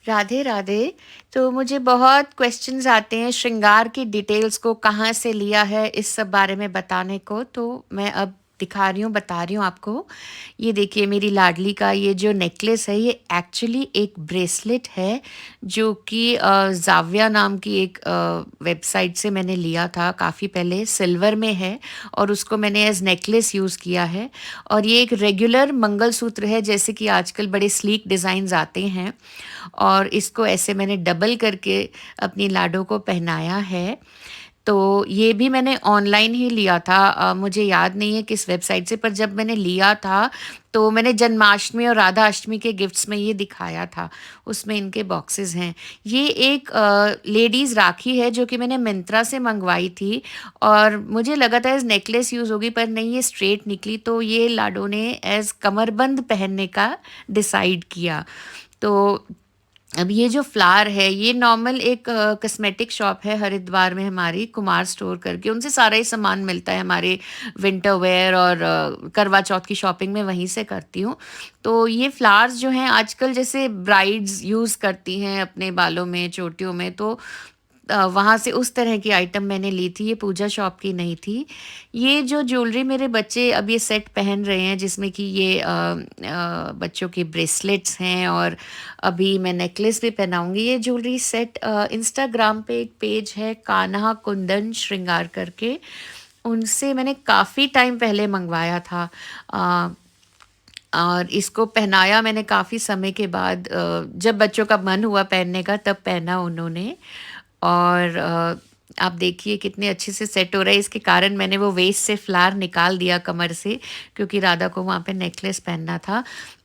राधे राधे। तो मुझे बहुत क्वेश्चंस आते हैं श्रृंगार की डिटेल्स को कहाँ से लिया है इस सब बारे में बताने को, तो मैं अब दिखा रही हूँ, बता रही हूँ आपको। ये देखिए मेरी लाडली का ये जो नेकलेस है, ये एक्चुअली एक ब्रेसलेट है जो कि जाविया नाम की एक वेबसाइट से मैंने लिया था काफ़ी पहले। सिल्वर में है और उसको मैंने एज नेकलेस यूज़ किया है। और ये एक रेगुलर मंगलसूत्र है, जैसे कि आजकल बड़े स्लीक डिज़ाइंस आते हैं। और इसको ऐसे मैंने डबल करके अपनी लाडो को पहनाया है। तो ये भी मैंने ऑनलाइन ही लिया था, मुझे याद नहीं है किस वेबसाइट से, पर जब मैंने लिया था तो मैंने जन्माष्टमी और राधा अष्टमी के गिफ्ट्स में ये दिखाया था। उसमें इनके बॉक्सेस हैं। ये एक लेडीज़ राखी है जो कि मैंने मिंत्रा से मंगवाई थी और मुझे लगा था एज नेकलेस यूज़ होगी, पर नहीं, ये स्ट्रेट निकली। तो ये लाडो ने एज कमरबंद पहनने का डिसाइड किया। तो अब ये जो फ्लावर है, ये नॉर्मल एक कॉस्मेटिक शॉप है हरिद्वार में हमारी, कुमार स्टोर करके, उनसे सारा ही सामान मिलता है हमारे विंटर वेयर और करवा चौथ की शॉपिंग में वहीं से करती हूँ। तो ये फ्लावर्स जो हैं आजकल जैसे ब्राइड्स यूज़ करती हैं अपने बालों में, चोटियों में, तो वहाँ से उस तरह की आइटम मैंने ली थी, ये पूजा शॉप की नहीं थी। ये जो ज्वेलरी मेरे बच्चे अब ये सेट पहन रहे हैं, जिसमें कि ये बच्चों के ब्रेसलेट्स हैं और अभी मैं नेकलेस भी पहनाऊंगी। ये ज्वेलरी सेट इंस्टाग्राम पे एक पेज है कान्हा कुंदन श्रृंगार करके, उनसे मैंने काफ़ी टाइम पहले मंगवाया था। अ, और इसको पहनाया मैंने काफ़ी समय के बाद, जब बच्चों का मन हुआ पहनने का तब पहना उन्होंने। और आप देखिए कितने अच्छे से सेट हो रहा है। इसके कारण मैंने वो वेस्ट से फ्लावर निकाल दिया कमर से, क्योंकि राधा को वहाँ पे नेकलेस पहनना था।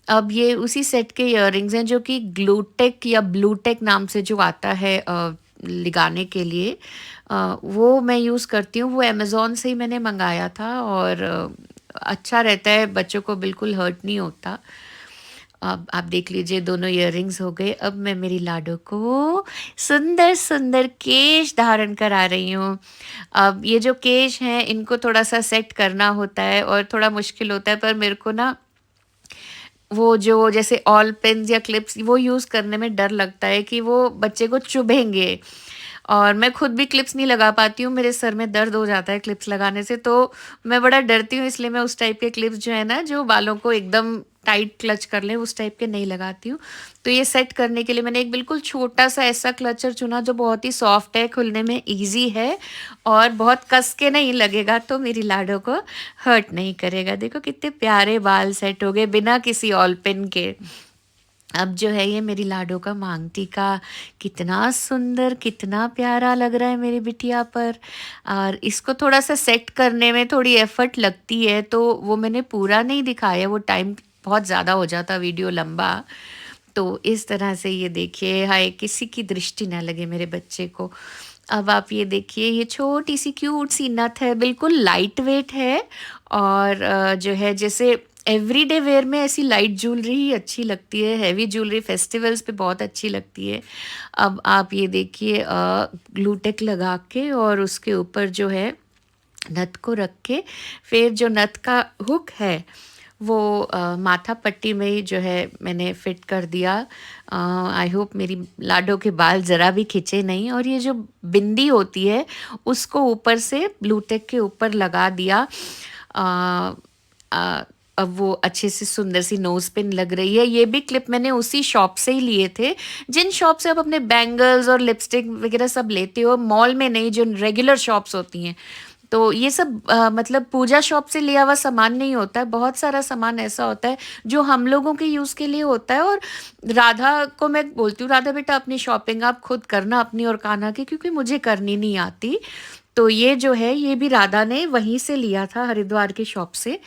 अब ये उसी सेट के इयररिंग्स हैं जो कि ग्लूटेक या ब्लूटेक नाम से जो आता है लगाने के लिए, वो मैं यूज़ करती हूँ। वो अमेज़ोन से ही मैंने मंगाया था और अच्छा रहता है, बच्चों को बिल्कुल हर्ट नहीं होता। अब आप देख लीजिए दोनों इयररिंग्स हो गए। अब मैं मेरी लाडो को सुंदर सुंदर केश धारण करा रही हूँ। अब ये जो केश हैं इनको थोड़ा सा सेट करना होता है और थोड़ा मुश्किल होता है, पर मेरे को ना वो जो जैसे ऑल पेन्स या क्लिप्स वो यूज़ करने में डर लगता है कि वो बच्चे को चुभेंगे। और मैं खुद भी क्लिप्स नहीं लगा पाती हूँ, मेरे सर में दर्द हो जाता है क्लिप्स लगाने से, तो मैं बड़ा डरती हूँ। इसलिए मैं उस टाइप के क्लिप्स जो है ना, जो बालों को एकदम टाइट क्लच कर ले, उस टाइप के नहीं लगाती हूँ। तो ये सेट करने के लिए मैंने एक बिल्कुल छोटा सा ऐसा क्लचर चुना जो बहुत ही सॉफ्ट है, खुलने में इजी है और बहुत कस के नहीं लगेगा, तो मेरी लाडो को हर्ट नहीं करेगा। देखो कितने प्यारे बाल सेट हो गए बिना किसी ऑल पिन के। अब जो है ये मेरी लाडो का मांग टीका, कितना सुंदर, कितना प्यारा लग रहा है मेरी बिटिया पर। और इसको थोड़ा सा सेट करने में थोड़ी एफर्ट लगती है, तो वो मैंने पूरा नहीं दिखाया, वो टाइम बहुत ज़्यादा हो जाता, वीडियो लंबा। तो इस तरह से ये देखिए, हाय किसी की दृष्टि ना लगे मेरे बच्चे को। अब आप ये देखिए, ये छोटी सी क्यूट सी नथ है, बिल्कुल लाइट वेट है। और जो है जैसे एवरीडे वेयर में ऐसी लाइट ज्वेलरी ही अच्छी लगती है, हैवी ज्वेलरी फेस्टिवल्स पे बहुत अच्छी लगती है। अब आप ये देखिए, ग्लूटेक लगा के और उसके ऊपर जो है नथ को रख के, फिर जो नथ का हुक है वो माथा पट्टी में ही जो है मैंने फिट कर दिया। आई होप मेरी लाडो के बाल ज़रा भी खिंचे नहीं। और ये जो बिंदी होती है उसको ऊपर से ब्लूटेक के ऊपर लगा दिया। अ, अ, अब वो अच्छे से सुंदर सी नोज पिन लग रही है। ये भी क्लिप मैंने उसी शॉप से ही लिए थे, जिन शॉप से आप अपने बैंगल्स और लिपस्टिक वगैरह सब लेते हो, मॉल में नहीं, जो रेगुलर शॉप्स होती हैं। तो ये सब मतलब पूजा शॉप से लिया हुआ सामान नहीं होता है। बहुत सारा सामान ऐसा होता है जो हम लोगों के यूज़ के लिए होता है। और राधा को मैं बोलती हूँ, राधा बेटा अपनी शॉपिंग आप खुद करना अपनी और कान्हा की, क्योंकि मुझे करनी नहीं आती। तो ये जो है ये भी राधा ने वहीं से लिया था, हरिद्वार की शॉप से।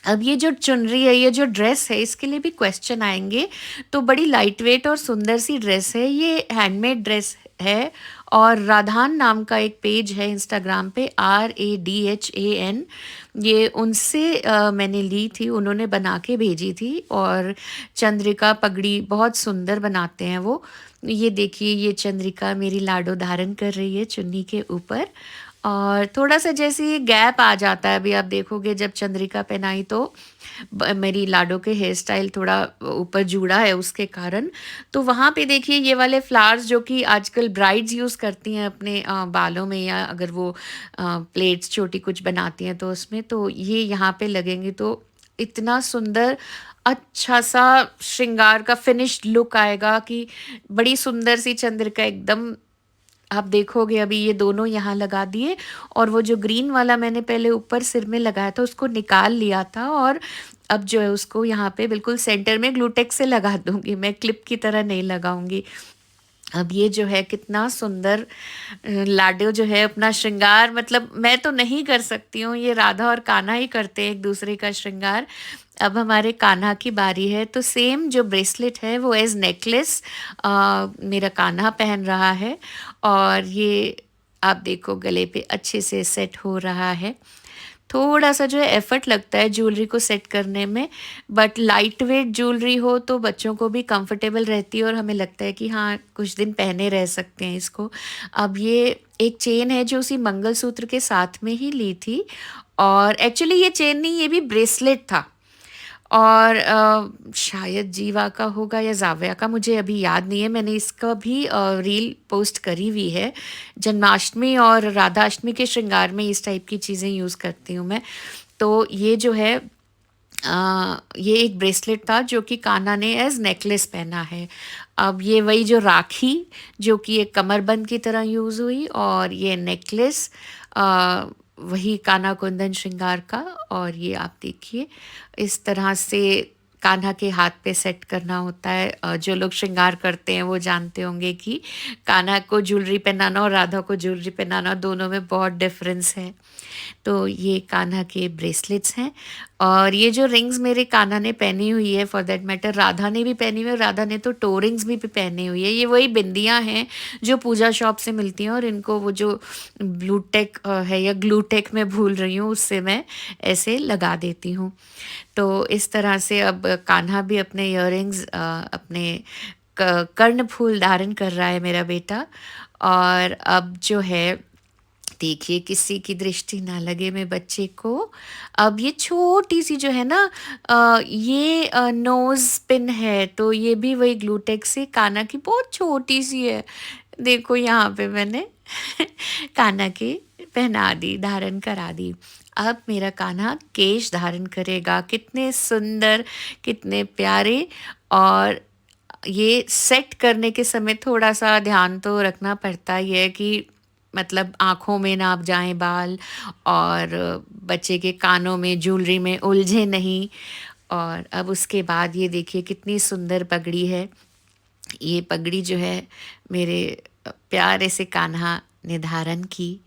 अब ये जो चुनरी है, ये जो ड्रेस है, इसके लिए भी क्वेश्चन आएंगे। तो बड़ी लाइट वेट और सुंदर सी ड्रेस है, ये हैंडमेड ड्रेस है। और राधान नाम का एक पेज है इंस्टाग्राम पे, RADHAN, ये उनसे मैंने ली थी, उन्होंने बना के भेजी थी। और चंद्रिका पगड़ी बहुत सुंदर बनाते हैं वो। ये देखिए, ये चंद्रिका मेरी लाडो धारण कर रही है चुन्नी के ऊपर। और थोड़ा-सा जैसे ही गैप आ जाता है, अभी आप देखोगे जब चंद्रिका पहनाई तो मेरी लाडो के हेयर स्टाइल थोड़ा ऊपर जुड़ा है उसके कारण। तो वहाँ पे देखिए ये वाले फ्लावर्स जो कि आजकल ब्राइड्स यूज़ करती हैं अपने बालों में, या अगर वो प्लेट्स छोटी कुछ बनाती हैं तो उसमें, तो ये यहाँ पे लगेंगे तो इतना सुंदर अच्छा सा श्रृंगार का फिनिश्ड लुक आएगा कि बड़ी सुंदर सी चंद्रिका एकदम। आप देखोगे अभी ये दोनों यहाँ लगा दिए, और वो जो ग्रीन वाला मैंने पहले ऊपर सिर में लगाया था उसको निकाल लिया था, और अब जो है उसको यहाँ पे बिल्कुल सेंटर में ग्लूटेक्स से लगा दूंगी, मैं क्लिप की तरह नहीं लगाऊंगी। अब ये जो है कितना सुंदर लाडो जो है अपना श्रृंगार, मतलब मैं तो नहीं कर सकती हूँ, ये राधा और कान्हा ही करते हैं एक दूसरे का श्रृंगार। अब हमारे कान्हा की बारी है, तो सेम जो ब्रेसलेट है वो एज नेकलेस मेरा कान्हा पहन रहा है, और ये आप देखो गले पे अच्छे से सेट हो रहा है। थोड़ा सा जो है एफर्ट लगता है ज्वेलरी को सेट करने में, बट लाइट वेट ज्वेलरी हो तो बच्चों को भी कंफर्टेबल रहती है, और हमें लगता है कि हाँ कुछ दिन पहने रह सकते हैं इसको। अब ये एक चेन है जो उसी मंगलसूत्र के साथ में ही ली थी, और एक्चुअली ये चेन नहीं, ये भी ब्रेसलेट था, और शायद जीवा का होगा या जाविया का, मुझे अभी याद नहीं है। मैंने इसका भी रील पोस्ट करी हुई है। जन्माष्टमी और राधाष्टमी के श्रृंगार में इस टाइप की चीज़ें यूज़ करती हूँ मैं। तो ये जो है ये एक ब्रेसलेट था जो कि कान्हा ने एज नेकलेस पहना है। अब ये वही जो राखी जो कि एक कमरबंद की तरह यूज़ हुई, और ये नेकलेस वही कान्हा कुंदन श्रृंगार का। और ये आप देखिए इस तरह से कान्हा के हाथ पे सेट करना होता है। जो लोग श्रृंगार करते हैं वो जानते होंगे कि कान्हा को ज्वेलरी पहनाना और राधा को ज्वेलरी पहनाना दोनों में बहुत डिफरेंस है। तो ये कान्हा के ब्रेसलेट्स हैं, और ये जो रिंग्स मेरे कान्हा ने पहनी हुई है, फॉर दैट मैटर राधा ने भी पहनी हुई है, राधा ने तो टो रिंग्स भी पहनी हुई है। ये वही बिंदियाँ हैं जो पूजा शॉप से मिलती हैं, और इनको वो जो ब्लूटेक है या ग्लूटेक मैं भूल रही हूँ उससे मैं ऐसे लगा देती हूँ। तो इस तरह से अब कान्हा भी अपने इयररिंग्स अपने कर्ण फूल धारण कर रहा है मेरा बेटा। और अब जो है देखिए किसी की दृष्टि ना लगे मेरे बच्चे को। अब ये छोटी सी जो है ना ये नोज पिन है, तो ये भी वही ग्लूटेक से कान्हा की बहुत छोटी सी है। देखो यहाँ पे मैंने कान्हा के पहना दी, धारण करा दी। अब मेरा कान्हा केश धारण करेगा, कितने सुंदर कितने प्यारे। और ये सेट करने के समय थोड़ा सा ध्यान तो रखना पड़ता ही है कि मतलब आँखों में ना आप जाएँ बाल, और बच्चे के कानों में ज्वेलरी में उलझे नहीं। और अब उसके बाद ये देखिए कितनी सुंदर पगड़ी है। ये पगड़ी जो है मेरे प्यारे से कान्हा ने धारण की,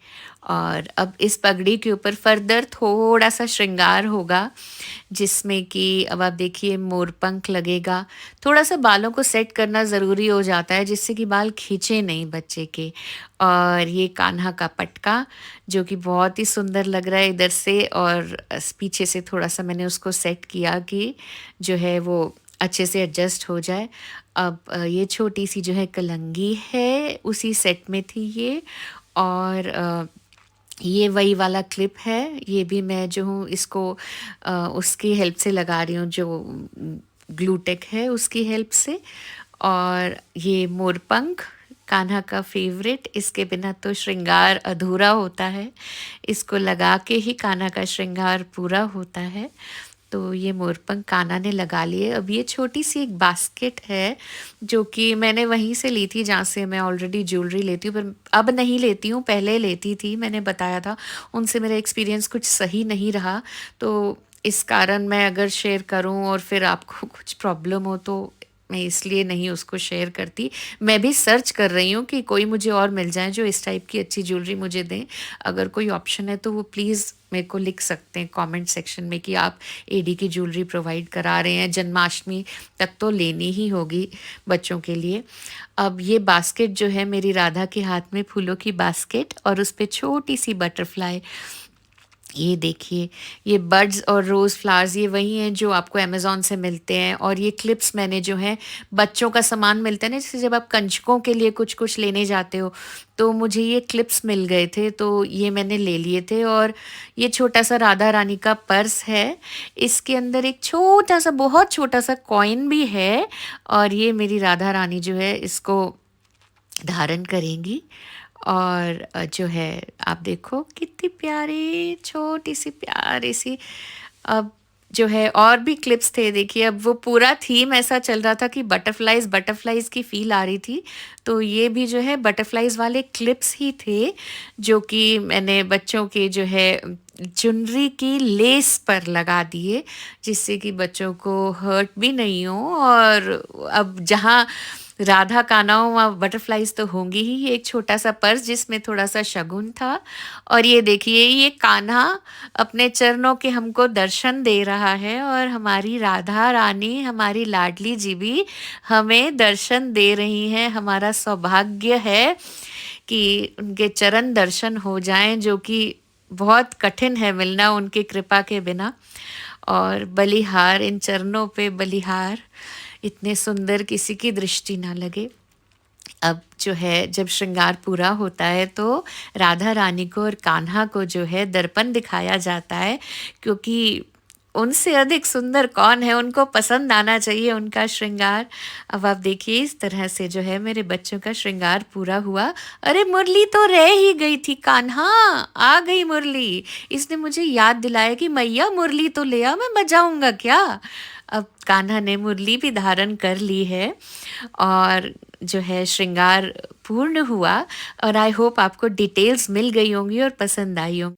और अब इस पगड़ी के ऊपर फर्दर थोड़ा सा श्रृंगार होगा, जिसमें कि अब आप देखिए मोरपंख लगेगा। थोड़ा सा बालों को सेट करना ज़रूरी हो जाता है जिससे कि बाल खींचे नहीं बच्चे के। और ये कान्हा का पटका जो कि बहुत ही सुंदर लग रहा है इधर से, और पीछे से थोड़ा सा मैंने उसको सेट किया कि जो है वो अच्छे से एडजस्ट हो जाए। अब ये छोटी सी जो है कलंगी है उसी सेट में थी ये। और ये वही वाला क्लिप है, ये भी मैं जो हूँ इसको उसकी हेल्प से लगा रही हूँ, जो ग्लूटेक है उसकी हेल्प से। और ये मोरपंख कान्हा का फेवरेट, इसके बिना तो श्रृंगार अधूरा होता है, इसको लगा के ही कान्हा का श्रृंगार पूरा होता है। तो ये मोरपंख कान्हा ने लगा लिए। अब ये छोटी सी एक बास्केट है जो कि मैंने वहीं से ली थी जहाँ से मैं ऑलरेडी ज्वेलरी लेती हूँ, पर अब नहीं लेती हूँ, पहले लेती थी, मैंने बताया था। उनसे मेरा एक्सपीरियंस कुछ सही नहीं रहा, तो इस कारण मैं अगर शेयर करूँ और फिर आपको कुछ प्रॉब्लम हो तो मैं इसलिए नहीं उसको शेयर करती। मैं भी सर्च कर रही हूँ कि कोई मुझे और मिल जाए जो इस टाइप की अच्छी ज्वेलरी मुझे दें। अगर कोई ऑप्शन है तो वो प्लीज़ मेरे को लिख सकते हैं कमेंट सेक्शन में कि आप एडी की ज्वेलरी प्रोवाइड करा रहे हैं। जन्माष्टमी तक तो लेनी ही होगी बच्चों के लिए। अब ये बास्केट जो है मेरी राधा के हाथ में फूलों की बास्केट, और उस पे छोटी सी बटरफ्लाई। ये देखिए, ये बड्स और रोज़ फ्लावर्स ये वही हैं जो आपको अमेज़न से मिलते हैं, और ये क्लिप्स मैंने जो हैं बच्चों का सामान मिलता है ना, जैसे जब आप कंजकों के लिए कुछ-कुछ लेने जाते हो, तो मुझे ये क्लिप्स मिल गए थे, तो ये मैंने ले लिए थे। और ये छोटा-सा राधा रानी का पर्स है, इसके अंदर एक छोटा-सा, बहुत छोटा-सा कॉइन भी है, और ये मेरी राधा रानी जो है इसको धारण करेंगी। और जो है आप देखो कितनी प्यारी छोटी-सी प्यारी-सी। अब जो है और भी क्लिप्स थे, देखिए अब वो पूरा थीम ऐसा चल रहा था कि बटरफ्लाइज़ बटरफ्लाइज़ की फ़ील आ रही थी, तो ये भी जो है बटरफ्लाइज़ वाले क्लिप्स ही थे, जो कि मैंने बच्चों के जो है चुनरी की लेस पर लगा दिए, जिससे कि बच्चों को हर्ट भी नहीं हो। और अब जहाँ राधा कान्हा वहाँ बटरफ्लाइज तो होंगी ही। ये एक छोटा-सा पर्स जिसमें थोड़ा-सा शगुन था, और ये देखिए ये कान्हा अपने चरणों के हमको दर्शन दे रहा है, और हमारी राधा रानी, हमारी लाडली जी भी हमें दर्शन दे रही हैं। हमारा सौभाग्य है कि उनके चरण दर्शन हो जाएँ, जो कि बहुत कठिन है मिलना उनकी कृपा के बिना। और बलिहार, इन चरणों पे बलिहार, इतने सुंदर किसी की दृष्टि ना लगे। अब जो है जब श्रृंगार पूरा होता है तो राधा रानी को और कान्हा को जो है दर्पण दिखाया जाता है, क्योंकि उनसे अधिक सुंदर कौन है, उनको पसंद आना चाहिए उनका श्रृंगार। अब आप देखिए इस तरह से जो है मेरे बच्चों का श्रृंगार पूरा हुआ। अरे मुरली तो रह ही गई थी, कान्हा आ गई मुरली। इसने मुझे याद दिलाया कि मैया मुरली तो ले आ, मैं बजाऊंगा क्या। अब कान्हा ने मुरली भी धारण कर ली है, और जो है श्रृंगार पूर्ण हुआ। और आई होप आपको डिटेल्स मिल गई होंगी और पसंद आई होंगी।